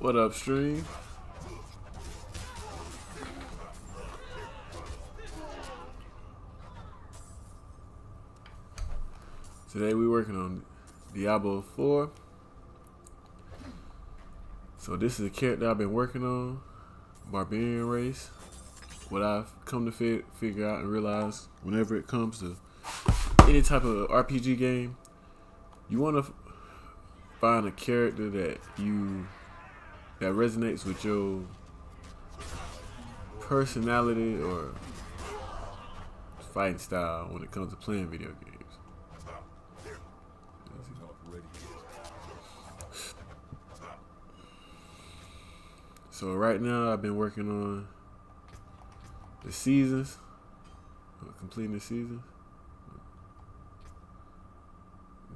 What up, stream? Today we're working on Diablo 4. So this is a character I've been working on, Barbarian race. What I've come to figure out and realize whenever it comes to any type of RPG game, you want to find a character that resonates with your personality or fighting style when it comes to playing video games. So right now I've been working on the seasons, completing the season.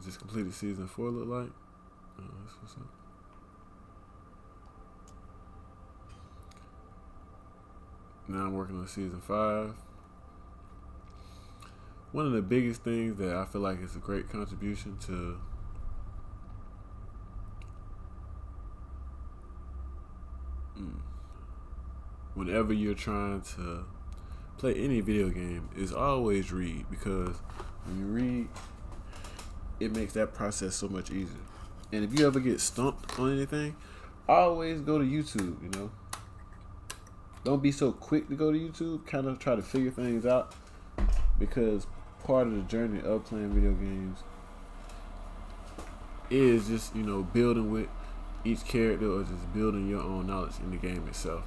Just completed season 4 look like. That's what's up. Now I'm working on season 5. One of the biggest things that I feel like is a great contribution to whenever you're trying to play any video game is always read, because when you read, it makes that process so much easier. And if you ever get stumped on anything, always go to YouTube, you know. Don't be so quick to go to YouTube. Kind of try to figure things out, because part of the journey of playing video games is just, you know, building with each character or just building your own knowledge in the game itself.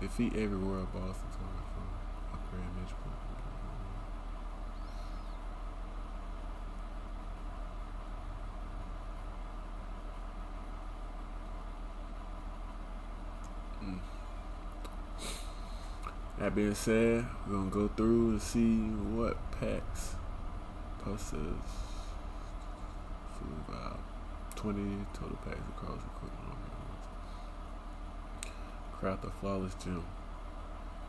Defeat every world boss until upgrade major point. That being said, we're gonna go through and see what packs posted for about 20 total packs across equipment. Craft a flawless gem.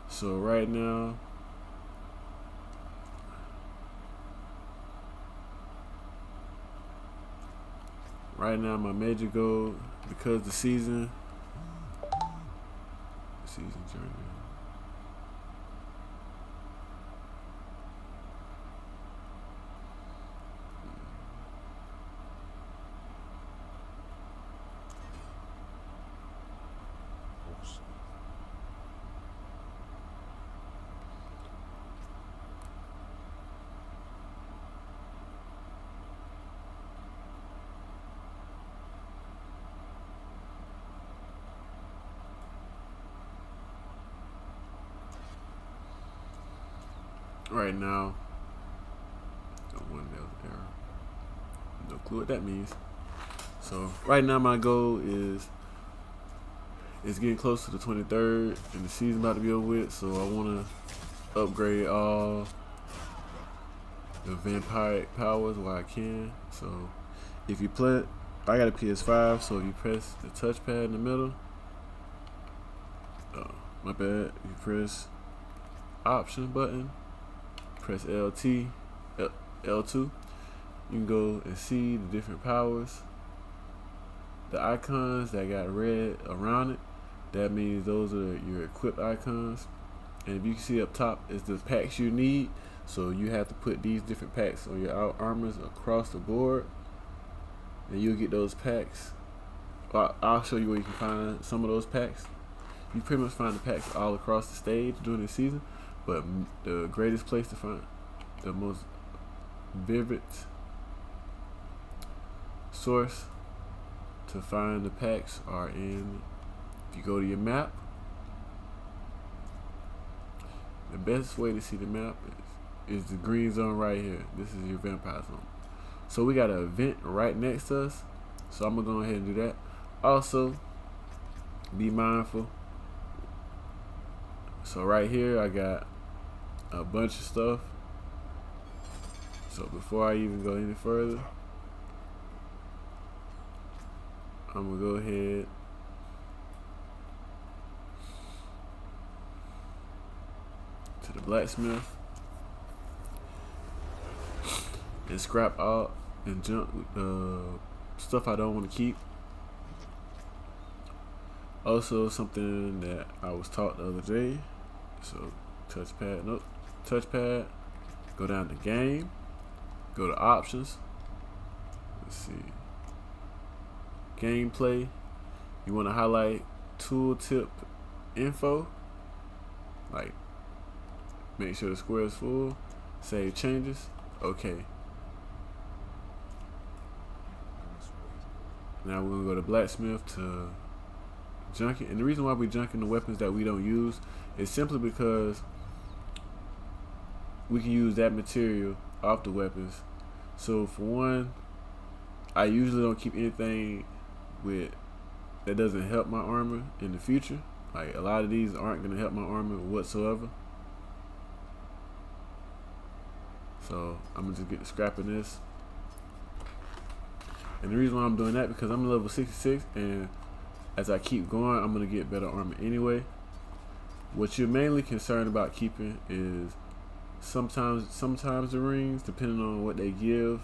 So right now, my major goal, because the season journey. Right now, no clue what that means. So right now my goal is getting close to the 23rd and the season about to be over with. So I want to upgrade all the vampiric powers while I can. So if you play, I got a PS5, so if you press the touchpad in the middle, my bad, you press option button, press L2, you can go and see the different powers. The icons that got red around it, that means those are your equipped icons. And if you can see up top is the packs you need. So you have to put these different packs on your armors across the board, and you'll get those packs. I'll show you where you can find some of those packs. You pretty much find the packs all across the stage during the season, but the greatest place to find, the most vivid source to find the packs are in, if you go to your map, the best way to see the map is the green zone right here. This is your vampire zone. So we got an event right next to us, so I'm gonna go ahead and do that. Also, be mindful. So right here I got a bunch of stuff. So before I even go any further, I'm gonna go ahead to the blacksmith and scrap out and junk stuff I don't want to keep. Also, something that I was taught the other day. So touchpad, go down to game, go to options. Let's see, gameplay. You want to highlight tooltip info, like make sure the square is full, save changes, okay. Now we're gonna go to blacksmith to junk it, and the reason why we junking the weapons that we don't use is simply because we can use that material off the weapons. So for one, I usually don't keep anything with that doesn't help my armor in the future. Like a lot of these aren't gonna help my armor whatsoever. So I'm gonna just get to scrapping this. And the reason why I'm doing that because I'm level 66, and as I keep going, I'm gonna get better armor anyway. What you're mainly concerned about keeping is sometimes the rings, depending on what they give.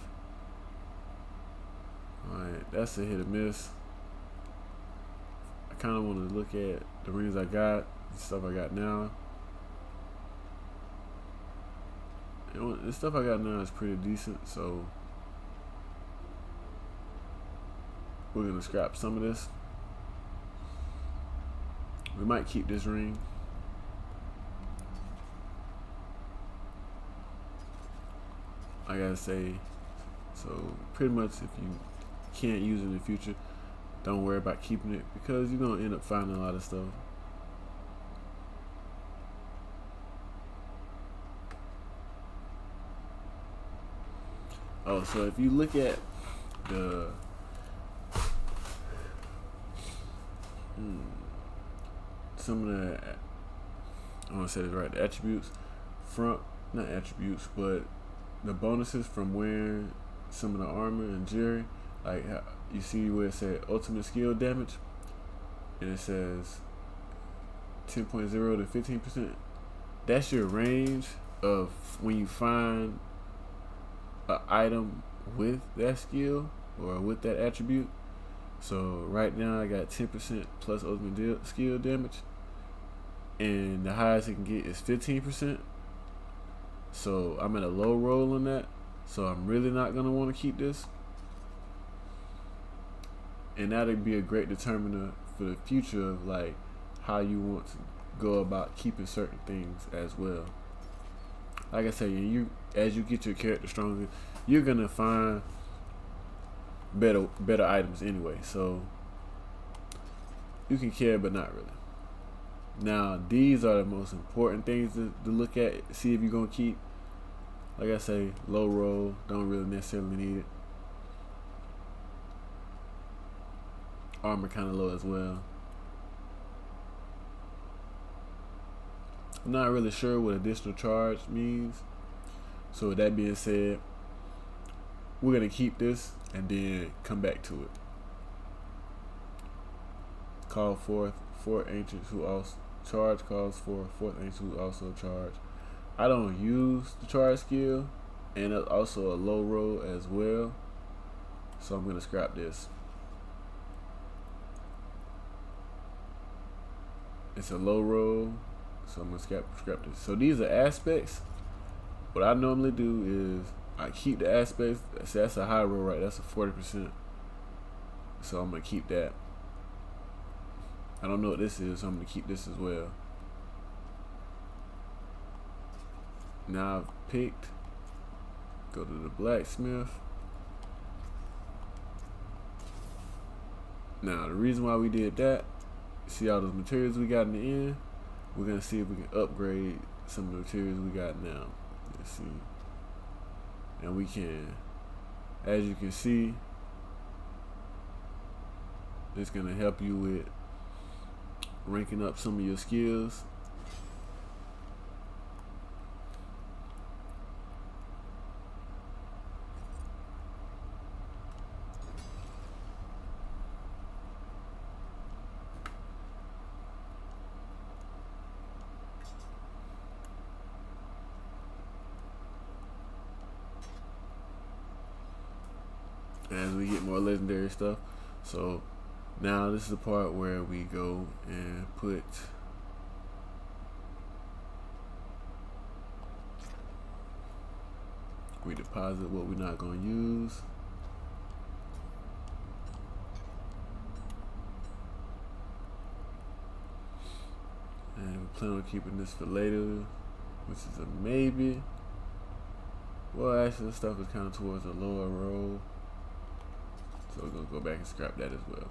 Alright, that's a hit or miss. I kind of want to look at the rings I got, the stuff I got now. And the stuff I got now is pretty decent, so we're gonna scrap some of this. We might keep this ring. I gotta say, so pretty much if you can't use it in the future, don't worry about keeping it because you're gonna end up finding a lot of stuff. Oh, so if you look at the some of the, I want to say this right, the attributes not attributes, but the bonuses from wearing some of the armor and jewelry, like you see where it said ultimate skill damage, and it says 10.0 to 15%. That's your range of when you find an item with that skill or with that attribute. So right now I got 10% plus ultimate skill damage, and the highest it can get is 15%. So I'm at a low roll on that, so I'm really not gonna want to keep this, and that'll be a great determiner for the future of like how you want to go about keeping certain things as well. Like I said, as you get your character stronger, you're gonna find better items anyway, so you can care but not really. Now these are the most important things to look at, see if you're gonna keep. Like I say, low roll, don't really necessarily need it. Armor kind of low as well. I'm not really sure what additional charge means, so with that being said, we're gonna keep this and then come back to it. Call forth 4 ancients who also charge, calls for 4th ancient who also charge. I don't use the charge skill, and it's also a low roll as well, so I'm gonna scrap this. It's a low roll, so I'm gonna scrap this. So these are aspects. What I normally do is I keep the aspects. That's a high roll, right? That's a 40%. So I'm gonna keep that. I don't know what this is, so I'm gonna keep this as well. Now I've picked, go to the blacksmith. Now the reason why we did that, see all those materials we got in the end, we're gonna see if we can upgrade some of the materials we got now. Let's see. And we can, as you can see, it's gonna help you with ranking up some of your skills. as we get more legendary stuff. So now this is the part where we go and we deposit what we're not going to use. And we plan on keeping this for later, which is a maybe. Well, actually, this stuff is kind of towards the lower row, so we're going to go back and scrap that as well.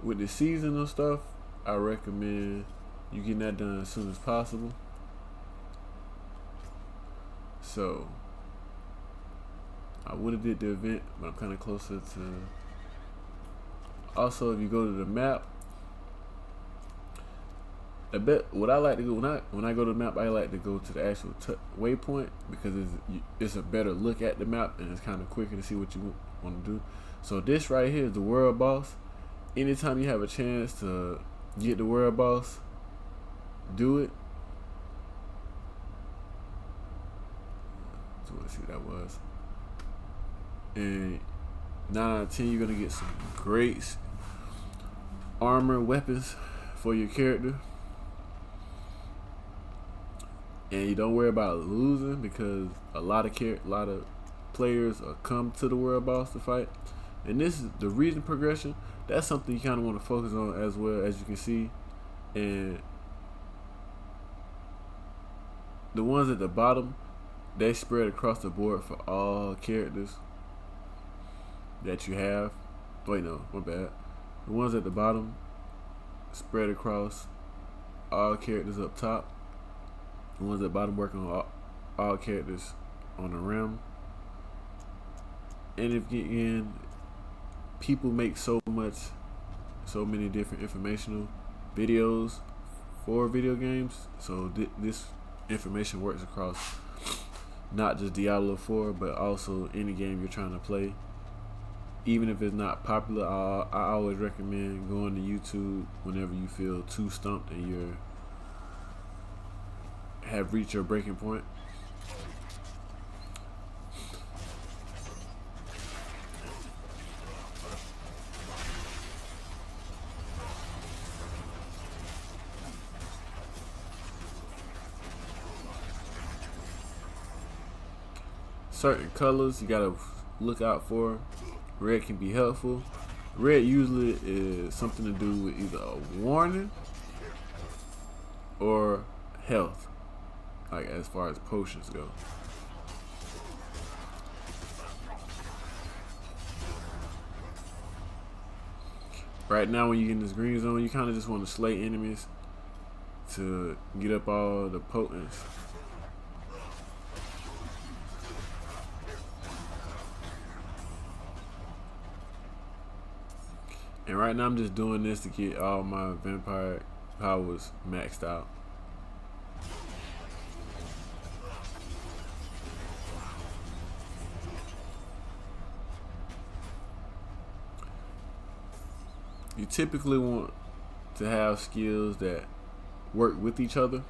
With the seasonal stuff, I recommend you getting that done as soon as possible. So I would have did the event, but I'm kind of closer to. Also, if you go to the map, what I like to do when I go to the map, I like to go to the actual waypoint, because it's a better look at the map and it's kind of quicker to see what you want to do. So this right here is the world boss. Anytime you have a chance to get the world boss, do it. So let's see what that was. And 9 out of 10, you're gonna get some great armor weapons for your character. And you don't worry about losing, because a lot of players come to the world boss to fight. And this is the region progression. That's something you kind of want to focus on as well, as you can see. And the ones at the bottom, they spread across the board for all characters that you have. Wait, no, my bad. The ones at the bottom spread across all characters up top. The ones at the bottom work on all characters on the rim. And again, people make so many different informational videos for video games. So this information works across not just Diablo 4, but also any game you're trying to play. Even if it's not popular, I always recommend going to YouTube whenever you feel too stumped and you have reached your breaking point. Certain colors you gotta look out for. Red can be helpful. Red usually is something to do with either a warning or health, like as far as potions go. Right now, when you get in this green zone, you kind of just want to slay enemies to get up all the potence. And right now I'm just doing this to get all my vampire powers maxed out. You typically want to have skills that work with each other.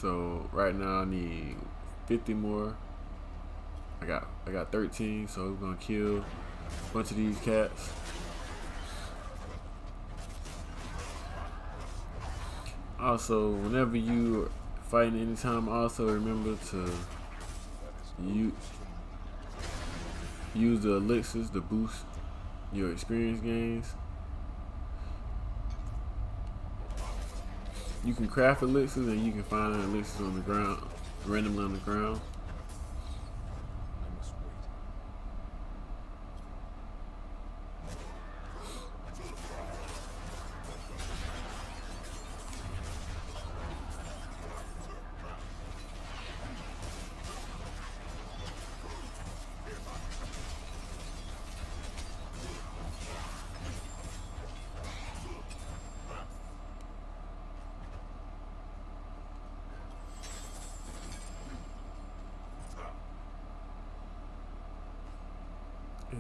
So right now I need 50 more. I got 13, so we're gonna kill a bunch of these cats. Also, whenever you are fighting anytime, also remember to use the elixirs to boost your experience gains. You can craft elixirs, and you can find elixirs on the ground, randomly on the ground.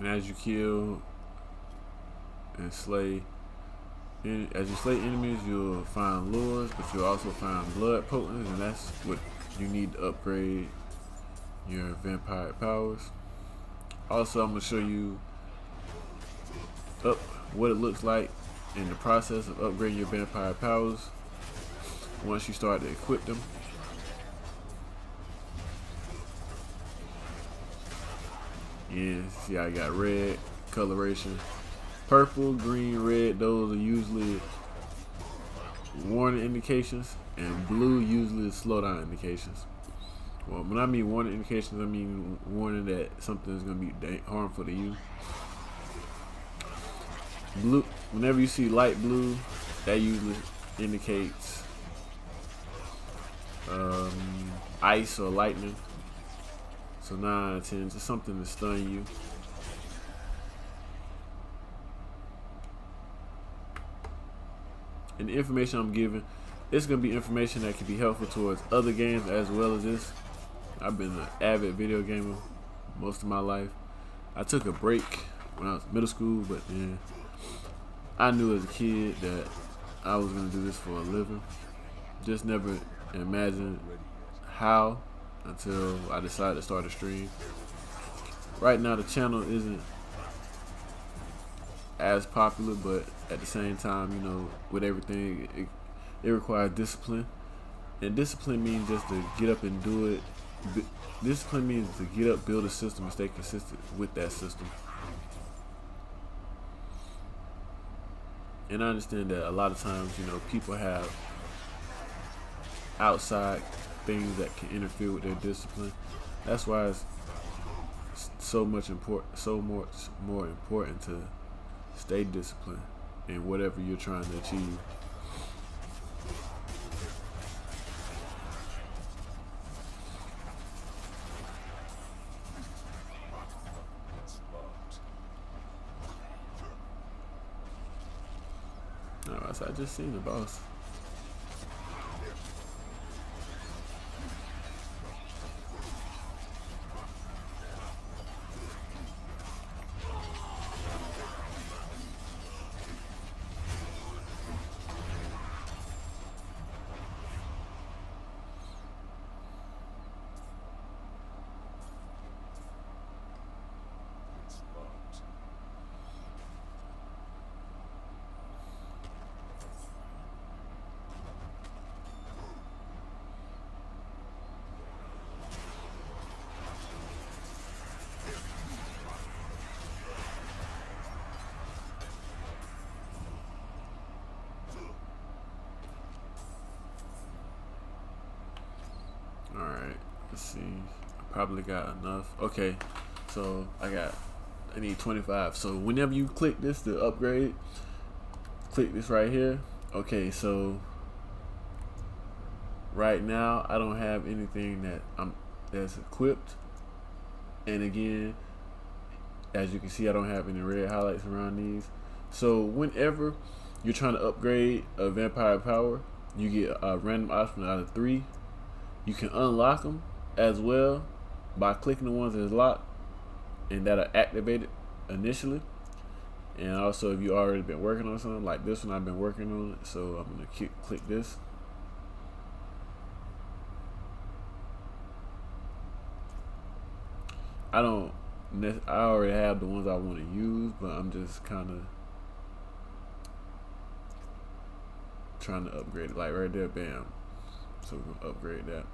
And as you kill and slay, as you slay enemies, you'll find lures, but you'll also find blood potents, and that's what you need to upgrade your vampire powers. Also, I'm gonna show you what it looks like in the process of upgrading your vampire powers once you start to equip them. And see, I got red coloration, purple, green, red. Those are usually warning indications, and blue usually is slowdown indications. Well, when I mean warning indications, I mean warning that something is going to be harmful to you. Blue, whenever you see light blue, that usually indicates ice or lightning. So 9 out of 10, just something to stun you. And the information I'm giving, it's going to be information that can be helpful towards other games as well as this. I've been an avid video gamer most of my life. I took a break when I was in middle school, but then I knew as a kid that I was going to do this for a living. Just never imagined how until I decided to start a stream. Right now the channel isn't as popular, but at the same time, you know, with everything, it requires discipline. And discipline means just to get up and do it. Discipline means to get up, build a system, and stay consistent with that system. And I understand that a lot of times, you know, people have outside things that can interfere with their discipline. That's why it's so much more important to stay disciplined in whatever you're trying to achieve. Alright, so I just seen the boss. Alright, let's see. I probably got enough. Okay, so I need 25. So whenever you click this to upgrade, click this right here. Okay, so right now I don't have anything that's equipped. And again, as you can see, I don't have any red highlights around these. So whenever you're trying to upgrade a vampire power, you get a random option out of 3. You can unlock them as well by clicking the ones that's locked and that are activated initially. And also, if you already been working on something like this one, I've been working on it, so I'm gonna click this. I already have the ones I want to use, but I'm just kind of trying to upgrade it. Like right there, bam. So we're gonna upgrade that.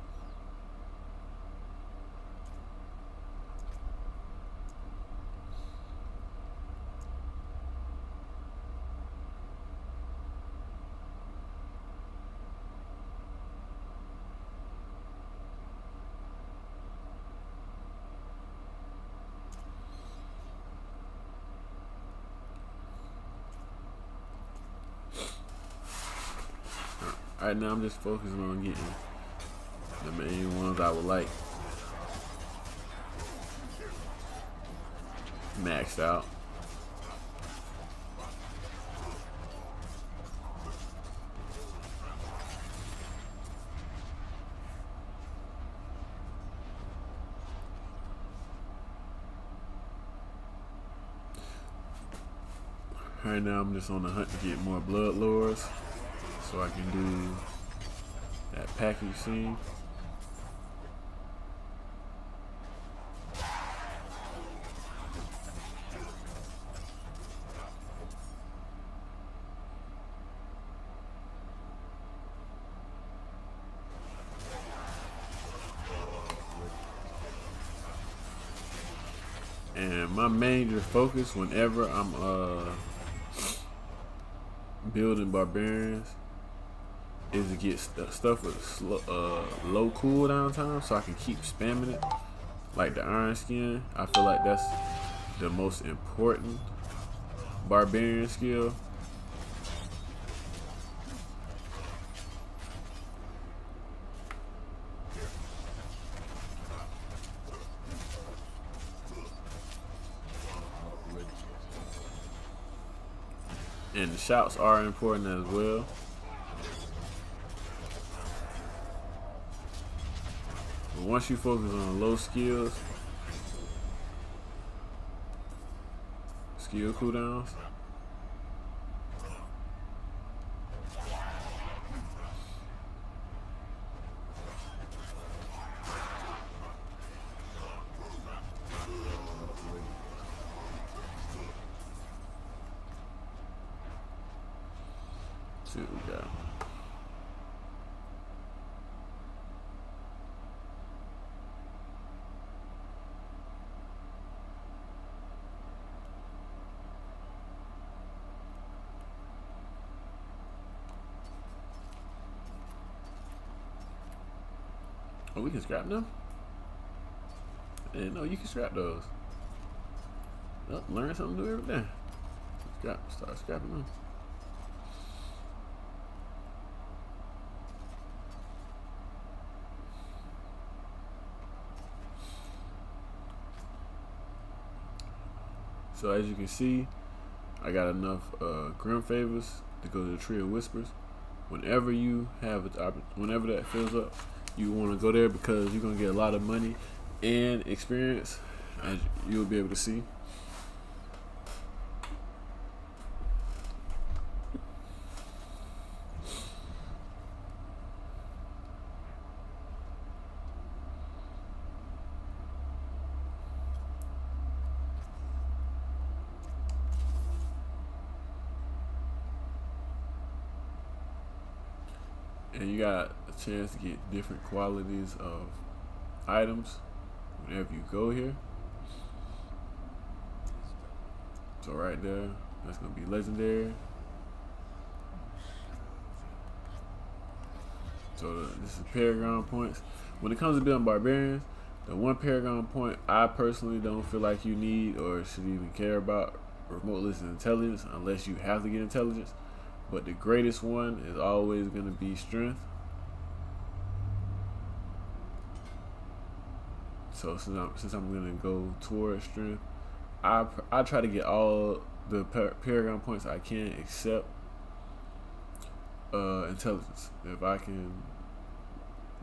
Right now I'm just focusing on getting the main ones I would like maxed out. Right now I'm just on the hunt to get more blood lures so I can do that package scene. And my major focus whenever I'm building barbarians is to get stuff with low cooldown time so I can keep spamming it. Like the iron skin, I feel like that's the most important barbarian skill. And the shouts are important as well. But once you focus on low skills, skill cooldowns, see what we got. Oh, we can scrap them? I didn't know you can scrap those. Well, learn something new every day. Start scrapping them. So as you can see, I got enough grim favors to go to the Tree of Whispers. Whenever you have whenever that fills up, you want to go there because you're gonna get a lot of money and experience, as you'll be able to see. And you got a chance to get different qualities of items whenever you go here. So right there, that's gonna be legendary. So this is Paragon points. When it comes to building barbarians, the one Paragon point I personally don't feel like you need or should even care about remote listen intelligence unless you have to get intelligence. But the greatest one is always going to be strength. So since I'm going to go towards strength, I try to get all the Paragon points I can except intelligence. If I can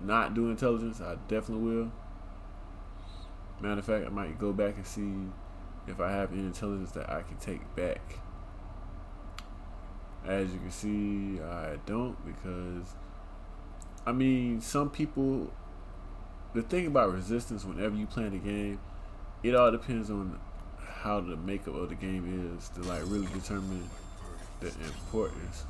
not do intelligence, I definitely will. Matter of fact, I might go back and see if I have any intelligence that I can take back. As you can see, I don't, because I mean, some people, the thing about resistance whenever you play the game, it all depends on how the makeup of the game is to like really determine the importance.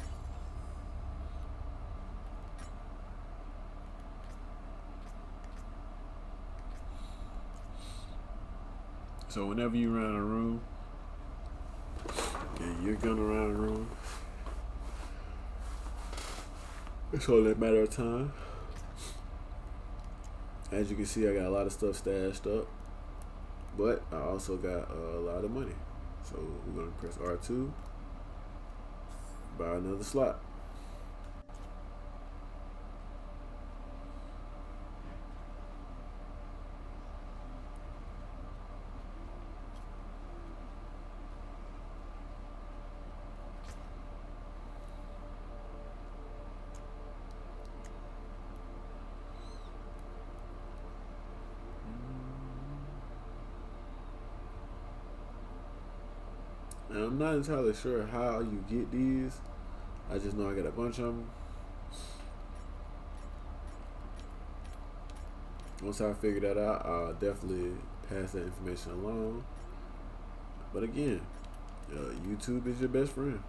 So whenever you run a room, and you're gonna run a room, it's only a matter of time. As you can see, I got a lot of stuff stashed up, but I also got a lot of money. So we're gonna press R2, buy another slot. And I'm not entirely sure how you get these. I just know I got a bunch of them. Once I figure that out, I'll definitely pass that information along. But again, YouTube is your best friend.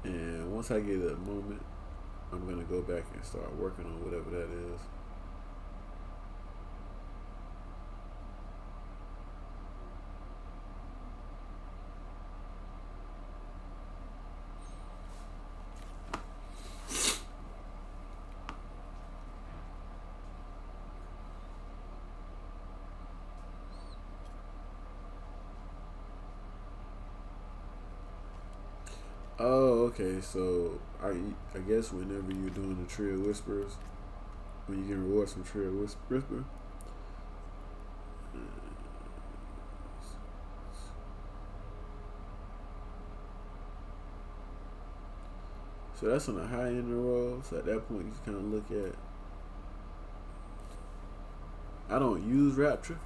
And once I get a moment, I'm gonna go back and start working on whatever that is. Oh, okay. So I guess whenever you're doing the Trill Whispers, when you get rewards from Trill Whisper, so that's on the high end of the roll. So at that point, you kind of look at. I don't use Rapture,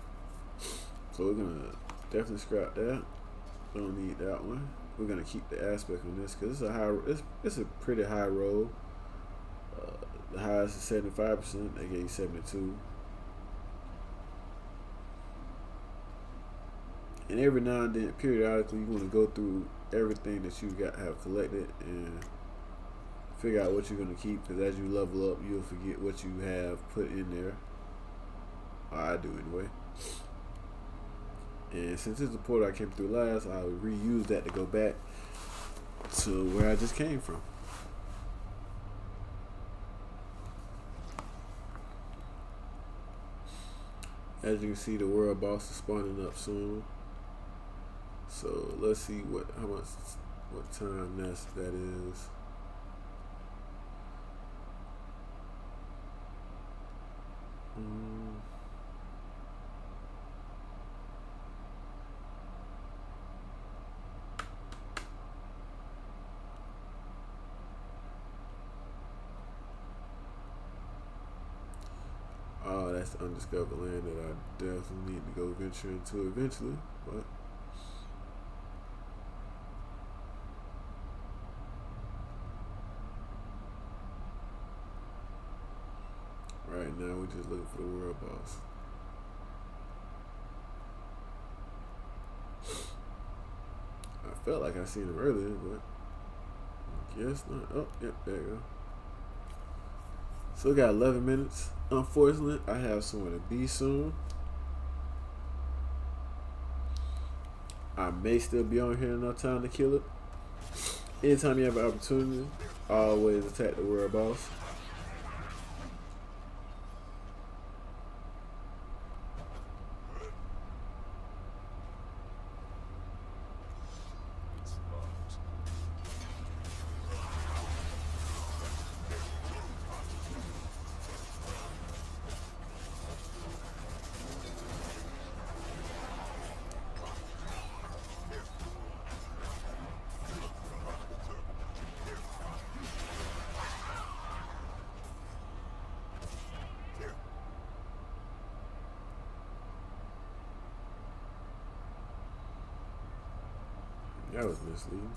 so we're gonna definitely scrap that. Don't need that one. We're gonna keep the aspect on this because it's a pretty high roll. The highest is 75%. They gave you 72. And every now and then, periodically, you want to go through everything that you have collected and figure out what you're gonna keep. Because as you level up, you'll forget what you have put in there. Or I do anyway. And since it's the portal I came through last, I'll reuse that to go back to where I just came from. As you can see, the world boss is spawning up soon. So let's see what time that is. Oh, that's the undiscovered land that I definitely need to go venture into eventually, but right now we're just looking for the world boss. I felt like I seen him earlier, but I guess not. Oh, yep, there you go. So we got 11 minutes. Unfortunately, I have somewhere to be soon. I may still be on here enough time to kill it. Anytime you have an opportunity, always attack the world boss. That was misleading.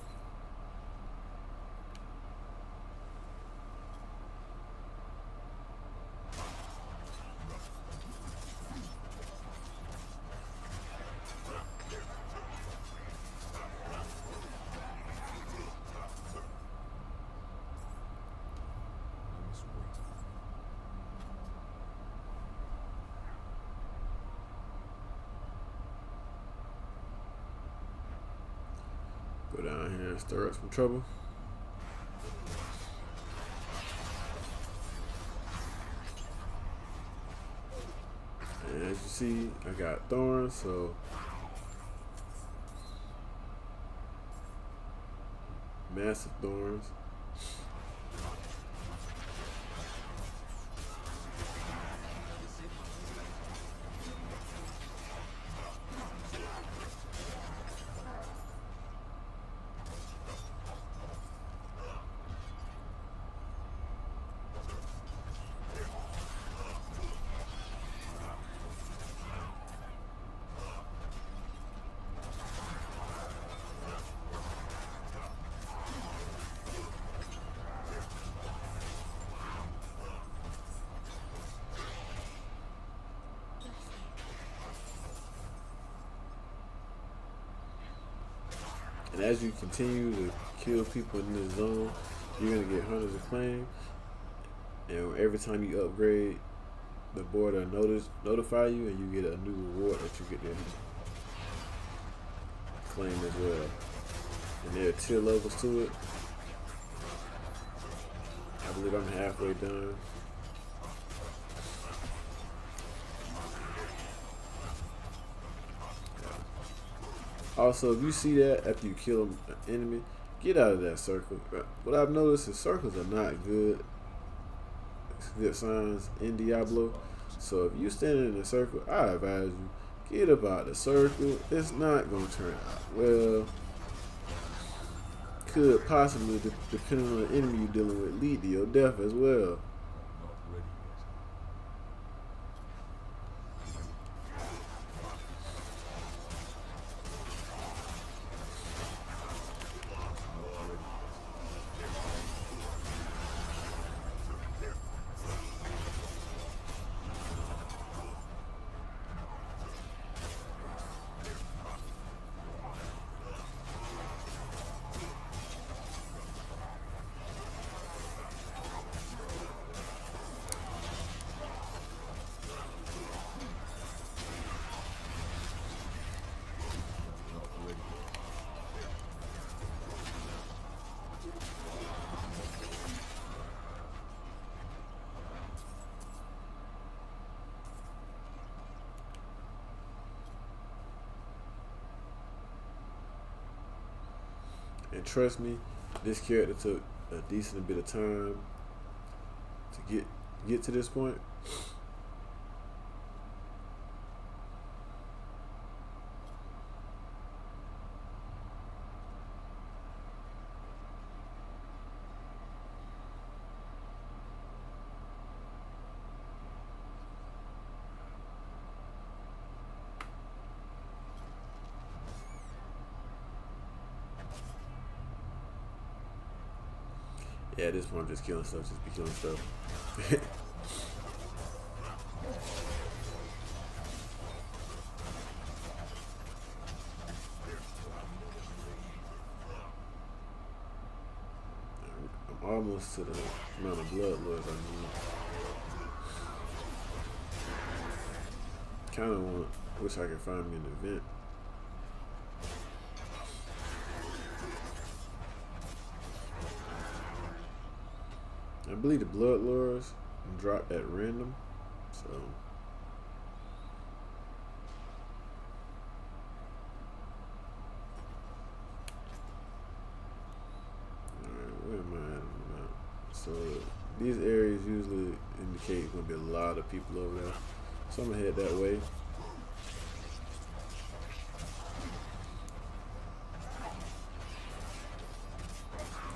Go down here and stir up some trouble. And as you see, I got thorns, so massive thorns. And as you continue to kill people in this zone, you're gonna get hundreds of claims. And every time you upgrade, the board will notify you, and you get a new reward that you get to claim as well. And there are tier levels to it. I believe I'm halfway done. Also, if you see that after you kill an enemy, get out of that circle. What I've noticed is circles are not good signs in Diablo. So if you stand in a circle, I advise you, get up out of the circle. It's not going to turn out well. Could possibly, depending on the enemy you're dealing with, lead to your death as well. And trust me, this character took a decent bit of time to get to this point. Yeah, at this point I'm just killing stuff, just be killing stuff. I'm almost to the amount of blood lords I need. Kinda wish I could find me an event. I believe the blood lures drop at random, so alright, where am I at on the map? So these areas usually indicate gonna be a lot of people over there, so I'm gonna head that way.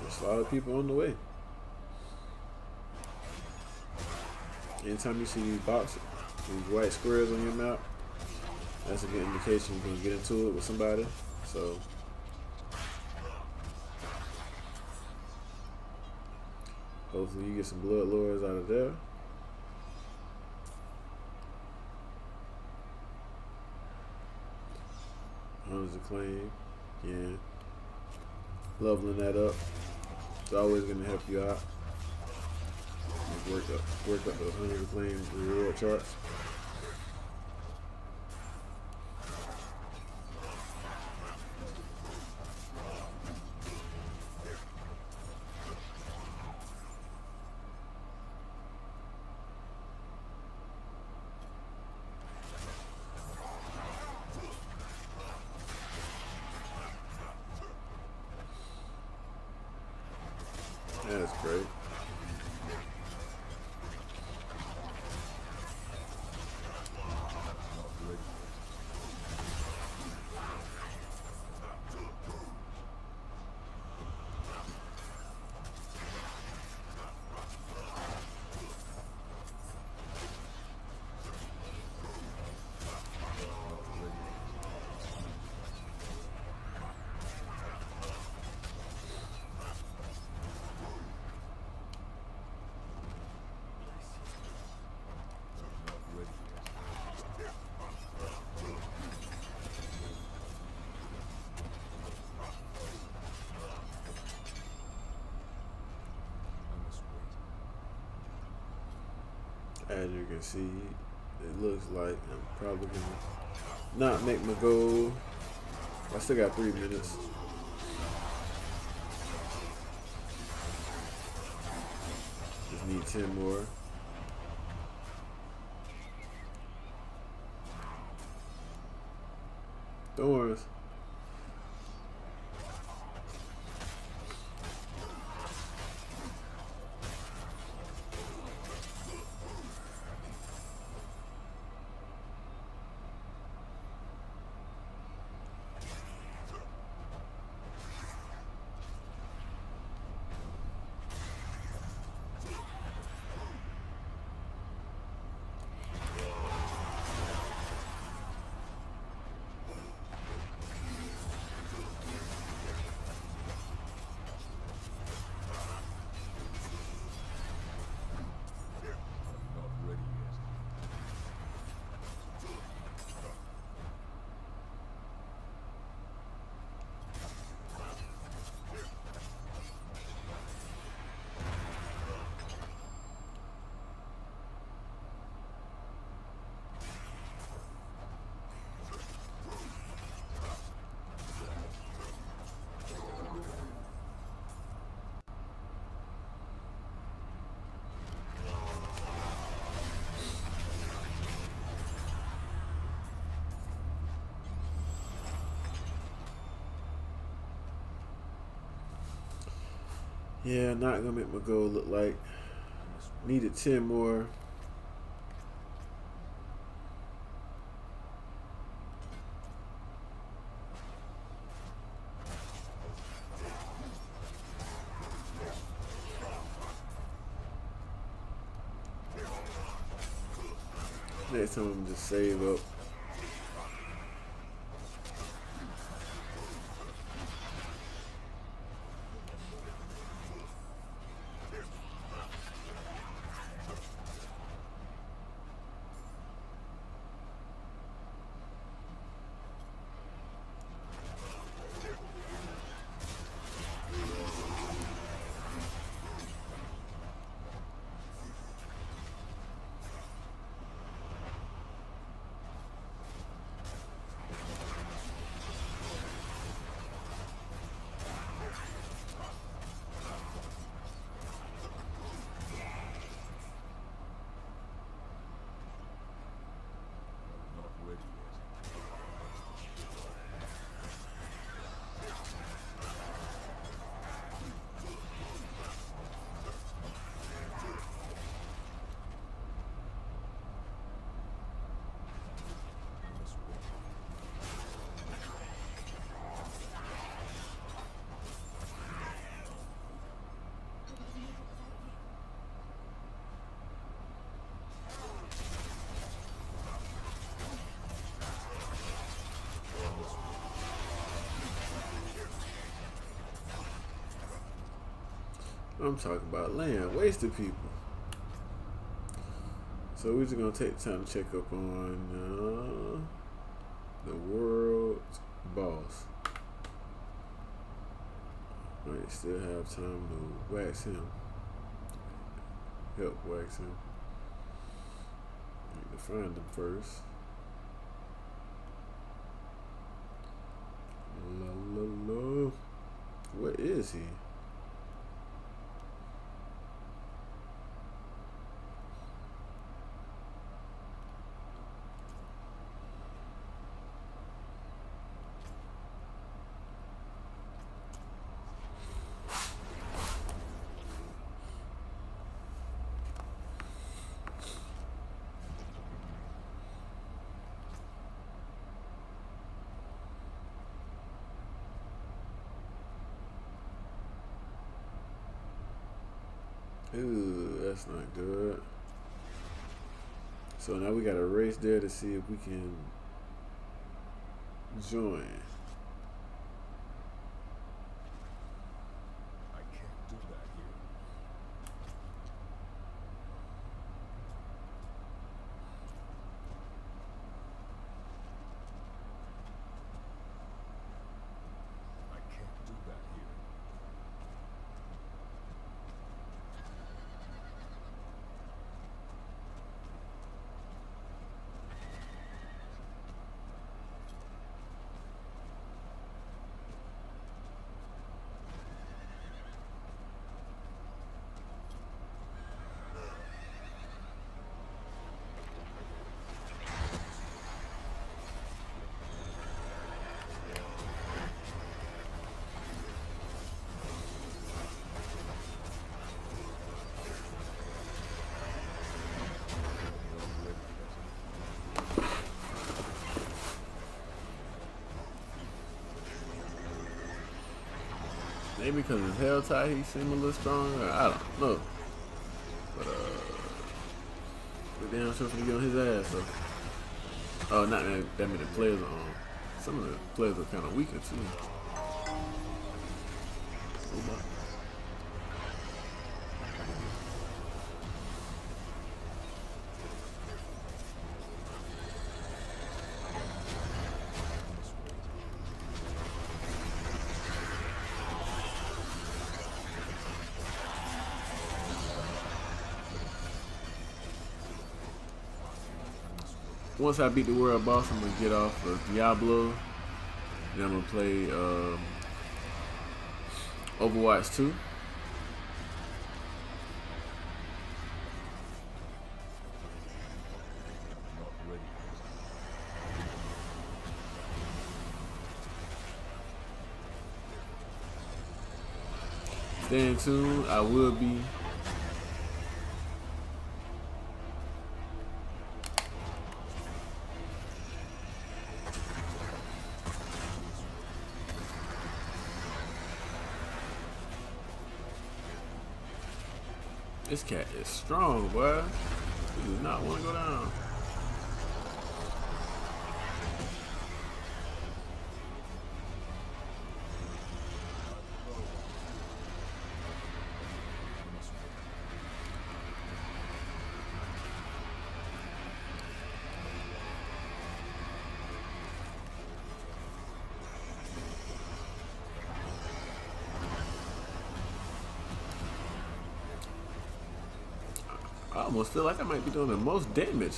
There's a lot of people on the way. Anytime you see these boxes, these white squares on your map, that's a good indication you're gonna get into it with somebody. So hopefully you get some blood lords out of there. Hundreds of claim, yeah. Leveling that up, it's always gonna help you out. Work up those 100 claims reward charts. That's great. As you can see, it looks like I'm probably gonna not make my goal. I still got 3 minutes. Just need 10 more. Thorns. Yeah, not gonna make my goal look like. Needed 10 more. Next time I'm just save up. I'm talking about land, wasted people. So we're just gonna take the time to check up on the world boss. Might still have time to wax him. Help wax him. Need to find him first. La la la. Where is he? Ooh, that's not good. So now we got a race there to see if we can join. I can't do that here. I can't do that here. Maybe because his hell tie, he seemed a little stronger. I don't know. But we're damn sure to get on his ass. So. Oh, not that many players are on. Some of the players are kind of weaker too. Oh my. Once I beat the world boss, I'm gonna get off of Diablo. Then I'm gonna play Overwatch 2. Not ready. Stay tuned. I will be. This cat is strong, boy. He does not want to go down. I almost feel like I might be doing the most damage.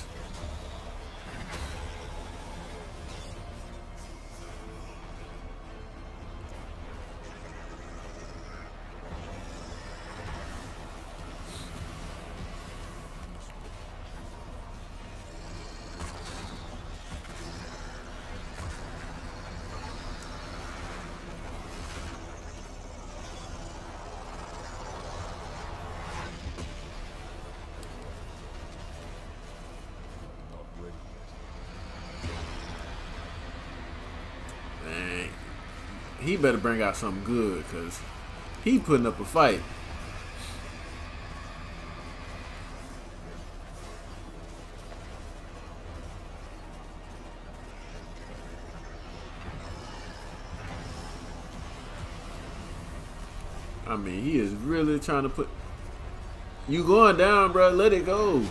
He better bring out something good, cause he putting up a fight. I mean, he is really trying to put you going down, bro. Let it go.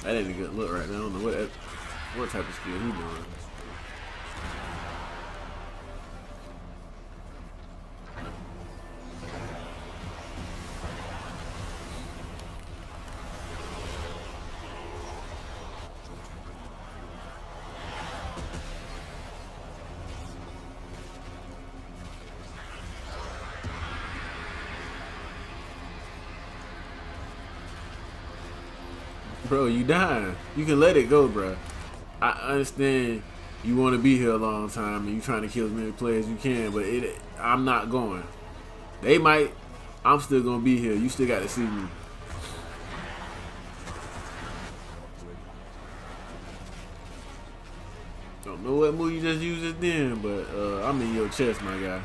That ain't a good look right now. I don't know what type of skill he doing. Bro, you dying. You can let it go, bro. I understand you want to be here a long time and you trying to kill as many players as you can, but I'm not going. They might. I'm still going to be here. You still got to see me. Don't know what move you just used it then, but I'm in your chest, my guy.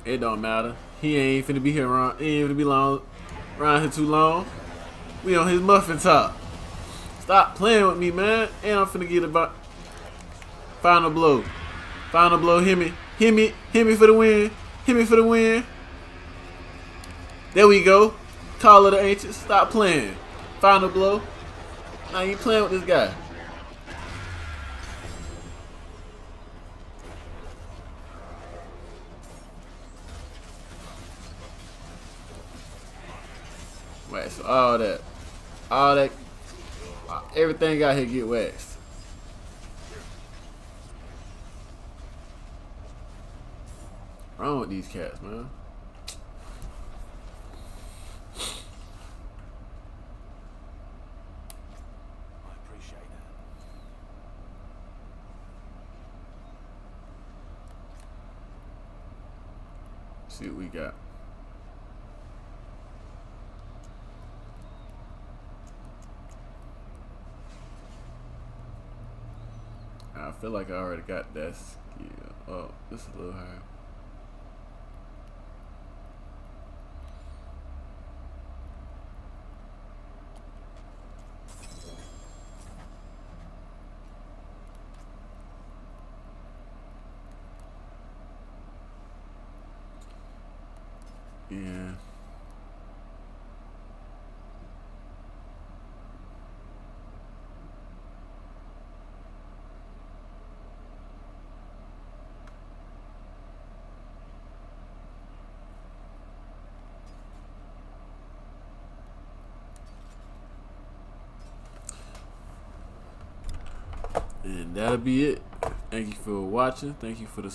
It don't matter. He ain't finna be here around. He ain't finna be long around here too long. We on his muffin top. Stop playing with me, man. And I'm finna get about final blow. Final blow. Hit me. Hit me. Hit me for the win. Hit me for the win. There we go. Call of the Ancients. Stop playing. Final blow. Now you playing with this guy. Right, so all that, everything out here get waxed. Wrong with these cats, man. I appreciate that. See what we got. I feel like I already got that skill. Oh, this is a little higher. Yeah. And that'll be it. Thank you for watching. Thank you for the